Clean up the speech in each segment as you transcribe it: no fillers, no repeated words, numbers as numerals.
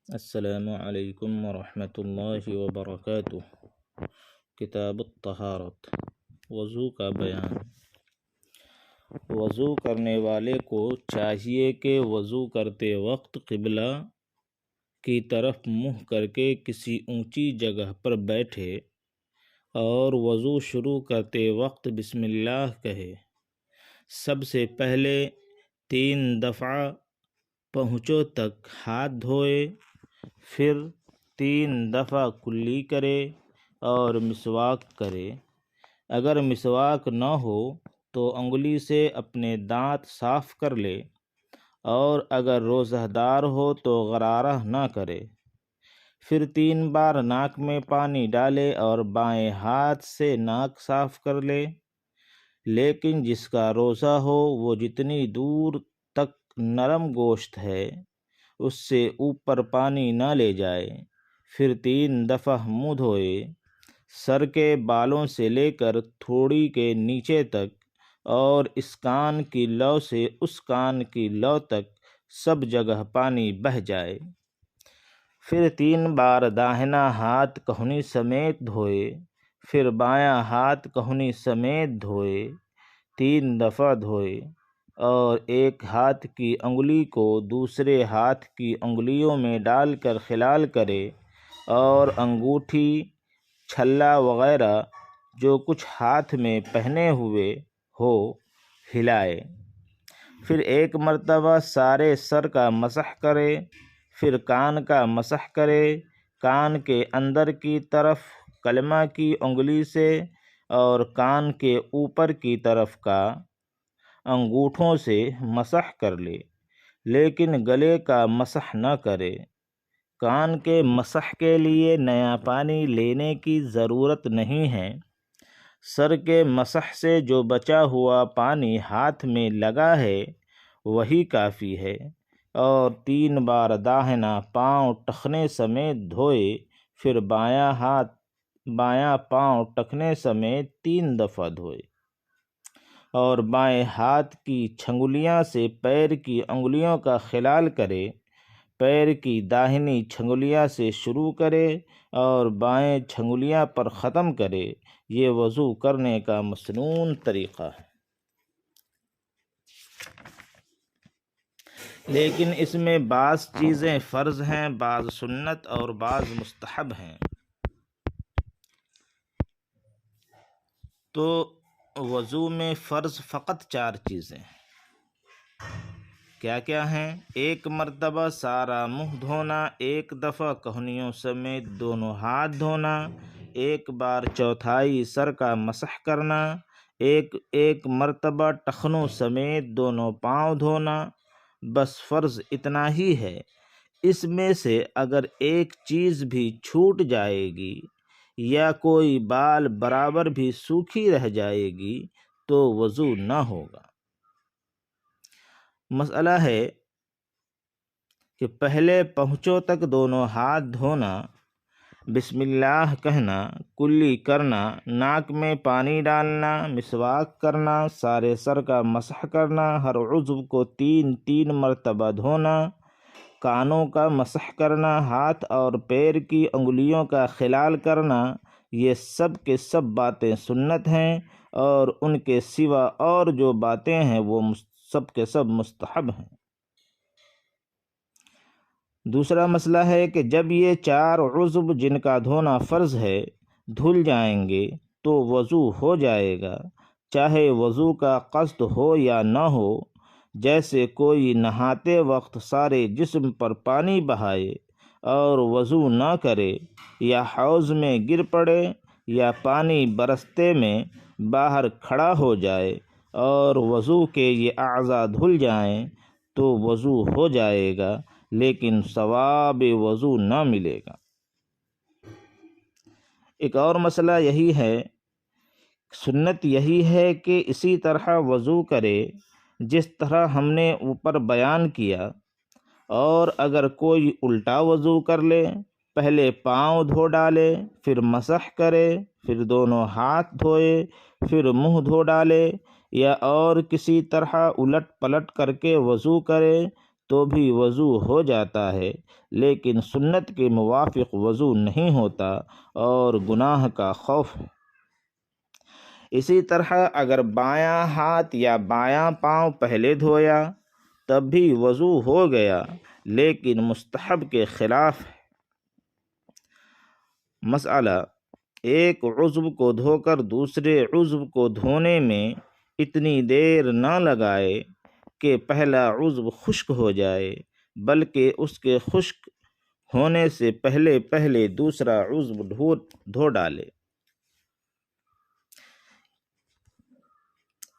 السلام علیکم ورحمۃ اللہ وبرکاتہ۔ کتاب الطہارت، وضو کا بیان۔ وضو کرنے والے کو چاہیے کہ وضو کرتے وقت قبلہ کی طرف منہ کر کے کسی اونچی جگہ پر بیٹھے اور وضو شروع کرتے وقت بسم اللہ کہے۔ سب سے پہلے 3 دفعہ پہنچوں تک ہاتھ دھوئے، پھر 3 دفعہ کلی کرے اور مسواک کرے۔ اگر مسواک نہ ہو تو انگلی سے اپنے دانت صاف کر لے، اور اگر روزہ دار ہو تو غرارہ نہ کرے۔ پھر 3 بار ناک میں پانی ڈالے اور بائیں ہاتھ سے ناک صاف کر لے، لیکن جس کا روزہ ہو وہ جتنی دور تک نرم گوشت ہے اس سے اوپر پانی نہ لے جائے۔ پھر 3 دفعہ منہ دھوئے، سر کے بالوں سے لے کر تھوڑی کے نیچے تک، اور اس کان کی لو سے اس کان کی لو تک سب جگہ پانی بہہ جائے۔ پھر 3 بار داہنا ہاتھ کہنی سمیت دھوئے، پھر بایاں ہاتھ کہنی سمیت دھوئے، 3 دفعہ دھوئے، اور ایک ہاتھ کی انگلی کو دوسرے ہاتھ کی انگلیوں میں ڈال کر خلال کرے، اور انگوٹھی، چھلا وغیرہ جو کچھ ہاتھ میں پہنے ہوئے ہو ہلائے۔ پھر 1 مرتبہ سارے سر کا مسح کرے، پھر کان کا مسح کرے، کان کے اندر کی طرف کلمہ کی انگلی سے اور کان کے اوپر کی طرف کا انگوٹھوں سے مسح کر لے، لیکن گلے کا مسح نہ کرے۔ کان کے مسح کے لیے نیا پانی لینے کی ضرورت نہیں ہے۔ سر کے مسح سے جو بچا ہوا پانی ہاتھ میں لگا ہے وہی کافی ہے، اور 3 بار داہنا پاؤں ٹخنے سمیت دھوئے، پھر بایاں پاؤں ٹخنے سمیت 3 دفعہ دھوئے، اور بائیں ہاتھ کی چھنگلیاں سے پیر کی انگلیوں کا خلال کرے۔ پیر کی داہنی چھنگلیاں سے شروع کرے اور بائیں چھنگلیاں پر ختم کرے۔ یہ وضو کرنے کا مسنون طریقہ ہے، لیکن اس میں بعض چیزیں فرض ہیں، بعض سنت اور بعض مستحب ہیں۔ تو وضو میں فرض فقط 4 چیزیں ہیں۔ کیا کیا ہیں؟ 1 مرتبہ سارا منہ دھونا، 1 دفعہ کہنیوں سمیت دونوں ہاتھ دھونا، 1 بار چوتھائی سر کا مسح کرنا، 1 مرتبہ ٹخنوں سمیت دونوں پاؤں دھونا۔ بس فرض اتنا ہی ہے۔ اس میں سے اگر ایک چیز بھی چھوٹ جائے گی یا کوئی بال برابر بھی سوکھی رہ جائے گی تو وضو نہ ہوگا۔ مسئلہ ہے کہ پہلے پہنچوں تک دونوں ہاتھ دھونا، بسم اللہ کہنا، کلی کرنا، ناک میں پانی ڈالنا، مسواک کرنا، سارے سر کا مسح کرنا، ہر عضو کو 3 مرتبہ دھونا، کانوں کا مسح کرنا، ہاتھ اور پیر کی انگلیوں کا خلال کرنا، یہ سب کے سب باتیں سنت ہیں، اور ان کے سوا اور جو باتیں ہیں وہ سب کے سب مستحب ہیں۔ دوسرا مسئلہ ہے کہ جب یہ 4 عضو جن کا دھونا فرض ہے دھل جائیں گے تو وضو ہو جائے گا، چاہے وضو کا قصد ہو یا نہ ہو۔ جیسے کوئی نہاتے وقت سارے جسم پر پانی بہائے اور وضو نہ کرے، یا حوض میں گر پڑے، یا پانی برستے میں باہر کھڑا ہو جائے اور وضو کے یہ اعضاء دھل جائیں تو وضو ہو جائے گا، لیکن ثواب وضو نہ ملے گا۔ ایک اور مسئلہ یہی ہے، سنت یہی ہے کہ اسی طرح وضو کرے جس طرح ہم نے اوپر بیان کیا، اور اگر کوئی الٹا وضو کر لے، پہلے پاؤں دھو ڈالے، پھر مسح کرے، پھر دونوں ہاتھ دھوئے، پھر منہ دھو ڈالے، یا اور کسی طرح الٹ پلٹ کر کے وضو کرے تو بھی وضو ہو جاتا ہے، لیکن سنت کے موافق وضو نہیں ہوتا اور گناہ کا خوف ہے۔ اسی طرح اگر بایاں ہاتھ یا بایاں پاؤں پہلے دھویا تب بھی وضو ہو گیا، لیکن مستحب کے خلاف ہے۔ مسئلہ: ایک عضو کو دھو کر دوسرے عضو کو دھونے میں اتنی دیر نہ لگائے کہ پہلا عضو خشک ہو جائے، بلکہ اس کے خشک ہونے سے پہلے دوسرا عضو دھو ڈالے۔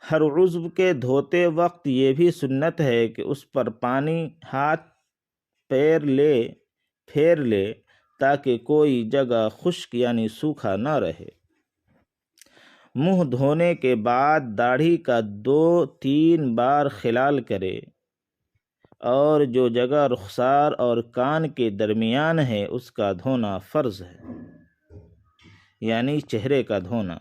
ہر عضو کے دھوتے وقت یہ بھی سنت ہے کہ اس پر پانی ہاتھ پھیر لے تاکہ کوئی جگہ خشک یعنی سوکھا نہ رہے۔ منہ دھونے کے بعد داڑھی کا 2-3 بار خلال کرے اور جو جگہ رخسار اور کان کے درمیان ہے اس کا دھونا فرض ہے، یعنی چہرے کا دھونا۔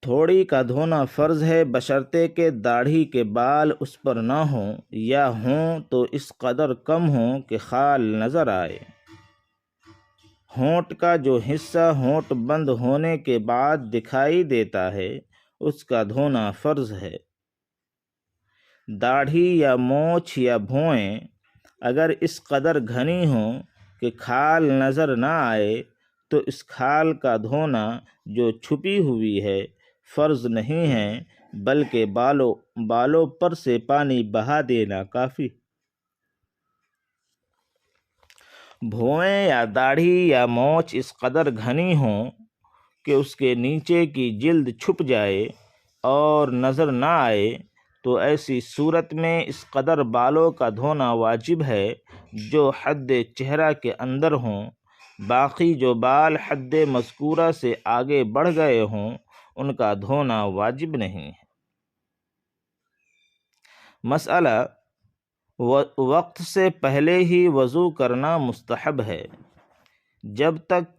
تھوڑی کا دھونا فرض ہے بشرطے کہ داڑھی کے بال اس پر نہ ہوں، یا ہوں تو اس قدر کم ہوں کہ خال نظر آئے۔ ہونٹ کا جو حصہ ہونٹ بند ہونے کے بعد دکھائی دیتا ہے اس کا دھونا فرض ہے۔ داڑھی یا مونچھ یا بھویں اگر اس قدر گھنی ہوں کہ کھال نظر نہ آئے تو اس کھال کا دھونا جو چھپی ہوئی ہے فرض نہیں ہے، بلکہ بالوں پر سے پانی بہا دینا کافی۔ بھویں یا داڑھی یا مونچھ اس قدر گھنی ہوں کہ اس کے نیچے کی جلد چھپ جائے اور نظر نہ آئے تو ایسی صورت میں اس قدر بالوں کا دھونا واجب ہے جو حد چہرہ کے اندر ہوں۔ باقی جو بال حد مذکورہ سے آگے بڑھ گئے ہوں ان کا دھونا واجب نہیں ہے۔ مسئلہ: وقت سے پہلے ہی وضو کرنا مستحب ہے۔ جب تک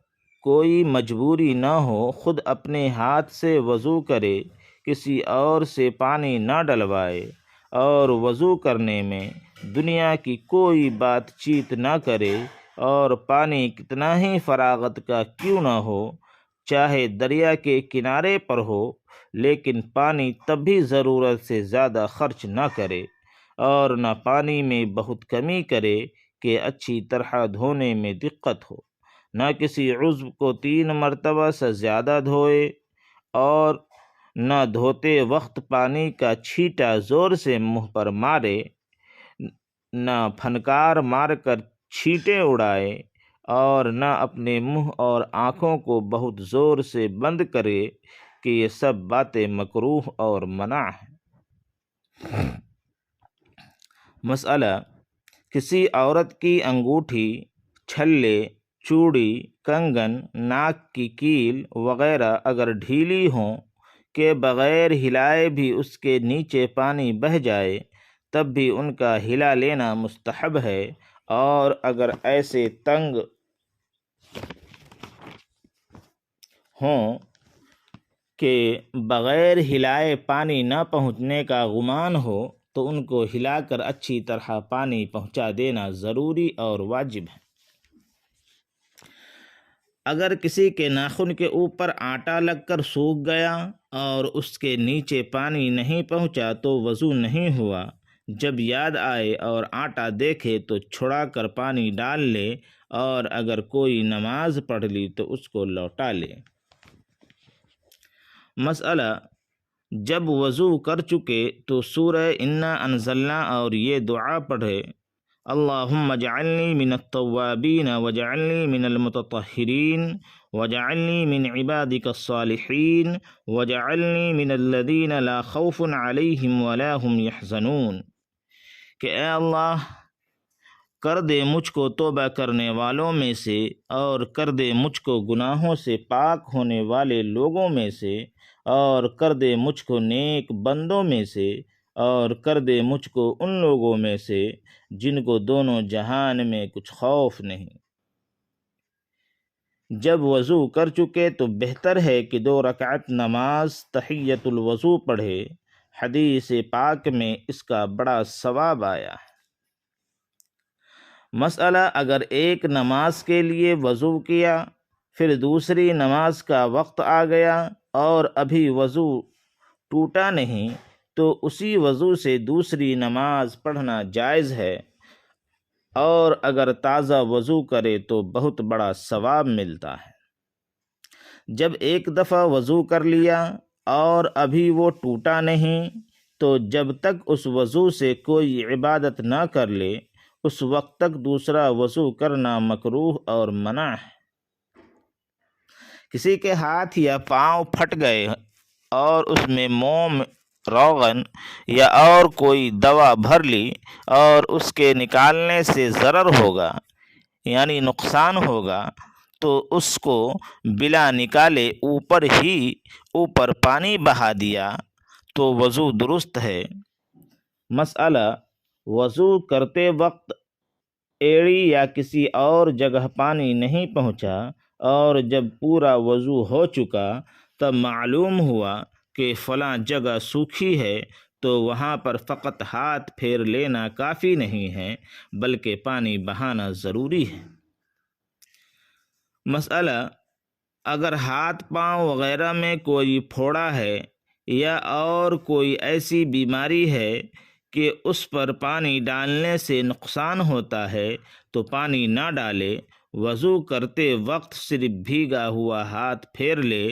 کوئی مجبوری نہ ہو خود اپنے ہاتھ سے وضو کرے، کسی اور سے پانی نہ ڈلوائے اور وضو کرنے میں دنیا کی کوئی بات چیت نہ کرے، اور پانی کتنا ہی فراغت کا کیوں نہ ہو، چاہے دریا کے کنارے پر ہو، لیکن پانی تب بھی ضرورت سے زیادہ خرچ نہ کرے اور نہ پانی میں بہت کمی کرے کہ اچھی طرح دھونے میں دقت ہو۔ نہ کسی عضو کو 3 مرتبہ سے زیادہ دھوئے اور نہ دھوتے وقت پانی کا چھینٹا زور سے منہ پر مارے، نہ پھنکار مار کر چھینٹے اڑائے اور نہ اپنے منہ اور آنکھوں کو بہت زور سے بند کرے کہ یہ سب باتیں مکروہ اور منع ہیں۔ مسئلہ: کسی عورت کی انگوٹھی، چھلے، چوڑی، کنگن، ناک کی کیل وغیرہ اگر ڈھیلی ہوں کہ بغیر ہلائے بھی اس کے نیچے پانی بہہ جائے تب بھی ان کا ہلا لینا مستحب ہے، اور اگر ایسے تنگ ہوں کہ بغیر ہلائے پانی نہ پہنچنے کا گمان ہو تو ان کو ہلا کر اچھی طرح پانی پہنچا دینا ضروری اور واجب ہے۔ اگر کسی کے ناخن کے اوپر آٹا لگ کر سوکھ گیا اور اس کے نیچے پانی نہیں پہنچا تو وضو نہیں ہوا۔ جب یاد آئے اور آٹا دیکھے تو چھڑا کر پانی ڈال لے، اور اگر کوئی نماز پڑھ لی تو اس کو لوٹا لے۔ مسئلہ: جب وضو کر چکے تو سورہ انا انزلنا اور یہ دعا پڑھے: اللہم اجعلنی من التوابین واجعلنی من المتطہرین واجعلنی من عبادک الصالحین واجعلنی من الذین لا خوف علیہم ولا هم یحزنون۔ کہ اے اللہ، کر دے مجھ کو توبہ کرنے والوں میں سے، اور کر دے مجھ کو گناہوں سے پاک ہونے والے لوگوں میں سے، اور کر دے مجھ کو نیک بندوں میں سے، اور کر دے مجھ کو ان لوگوں میں سے جن کو دونوں جہان میں کچھ خوف نہیں۔ جب وضو کر چکے تو بہتر ہے کہ 2 رکعت نماز تحیۃ الوضو پڑھے۔ حدیث پاک میں اس کا بڑا ثواب آیا ہے۔ مسئلہ، اگر ایک نماز کے لیے وضو کیا، پھر دوسری نماز کا وقت آ گیا اور ابھی وضو ٹوٹا نہیں، تو اسی وضو سے دوسری نماز پڑھنا جائز ہے، اور اگر تازہ وضو کرے تو بہت بڑا ثواب ملتا ہے۔ جب ایک دفعہ وضو کر لیا اور ابھی وہ ٹوٹا نہیں، تو جب تک اس وضو سے کوئی عبادت نہ کر لے، اس وقت تک دوسرا وضو کرنا مکروہ اور منع ہے۔ کسی کے ہاتھ یا پاؤں پھٹ گئے اور اس میں موم، روغن یا اور کوئی دوا بھر لی اور اس کے نکالنے سے ضرر ہوگا یعنی نقصان ہوگا، تو اس کو بلا نکالے اوپر پانی بہا دیا تو وضو درست ہے۔ مسئلہ، وضو کرتے وقت ایڑی یا کسی اور جگہ پانی نہیں پہنچا اور جب پورا وضو ہو چکا تب معلوم ہوا کہ فلاں جگہ سوکھی ہے، تو وہاں پر فقط ہاتھ پھیر لینا کافی نہیں ہے بلکہ پانی بہانا ضروری ہے۔ مسئلہ، اگر ہاتھ پاؤں وغیرہ میں کوئی پھوڑا ہے یا اور کوئی ایسی بیماری ہے کہ اس پر پانی ڈالنے سے نقصان ہوتا ہے تو پانی نہ ڈالے، وضو کرتے وقت صرف بھیگا ہوا ہاتھ پھیر لے،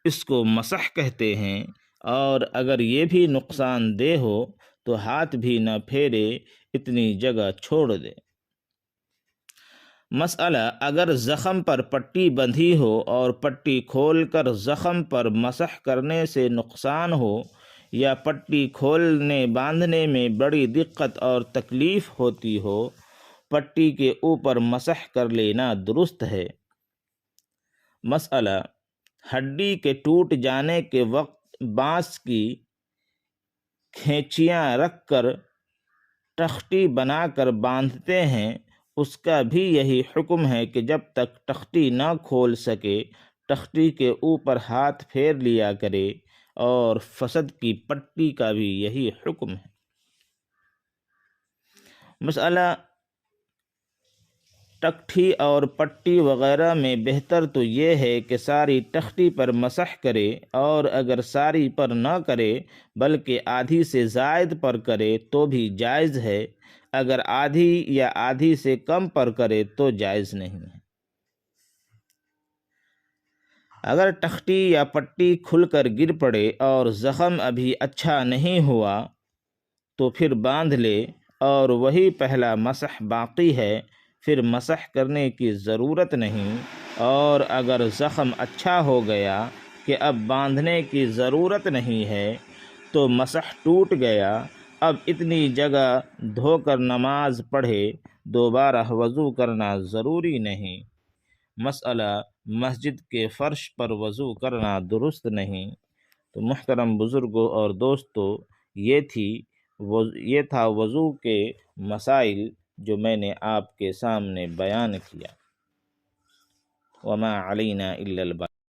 اس کو مسح کہتے ہیں، اور اگر یہ بھی نقصان دہ ہو تو ہاتھ بھی نہ پھیرے، اتنی جگہ چھوڑ دے۔ مسئلہ، اگر زخم پر پٹی بندھی ہو اور پٹی کھول کر زخم پر مسح کرنے سے نقصان ہو یا پٹی کھولنے باندھنے میں بڑی دقت اور تکلیف ہوتی ہو، پٹی کے اوپر مسح کر لینا درست ہے۔ مسئلہ، ہڈی کے ٹوٹ جانے کے وقت بانس کی کھینچیاں رکھ کر تختی بنا کر باندھتے ہیں، اس کا بھی یہی حکم ہے کہ جب تک تختی نہ کھول سکے تختی کے اوپر ہاتھ پھیر لیا کرے، اور فسد کی پٹی کا بھی یہی حکم ہے۔ مسئلہ، تکٹھی اور پٹی وغیرہ میں بہتر تو یہ ہے کہ ساری تختی پر مسح کرے، اور اگر ساری پر نہ کرے بلکہ آدھی سے زائد پر کرے تو بھی جائز ہے، اگر آدھی یا آدھی سے کم پر کرے تو جائز نہیں ہے۔ اگر تختی یا پٹی کھل کر گر پڑے اور زخم ابھی اچھا نہیں ہوا تو پھر باندھ لے، اور وہی پہلا مسح باقی ہے، پھر مسح کرنے کی ضرورت نہیں، اور اگر زخم اچھا ہو گیا کہ اب باندھنے کی ضرورت نہیں ہے تو مسح ٹوٹ گیا، اب اتنی جگہ دھو کر نماز پڑھے، دوبارہ وضو کرنا ضروری نہیں۔ مسئلہ، مسجد کے فرش پر وضو کرنا درست نہیں۔ تو محترم بزرگوں اور دوستو، یہ تھا وضو کے مسائل جو میں نے آپ کے سامنے بیان کیا۔ وما علینا الا البلاغ۔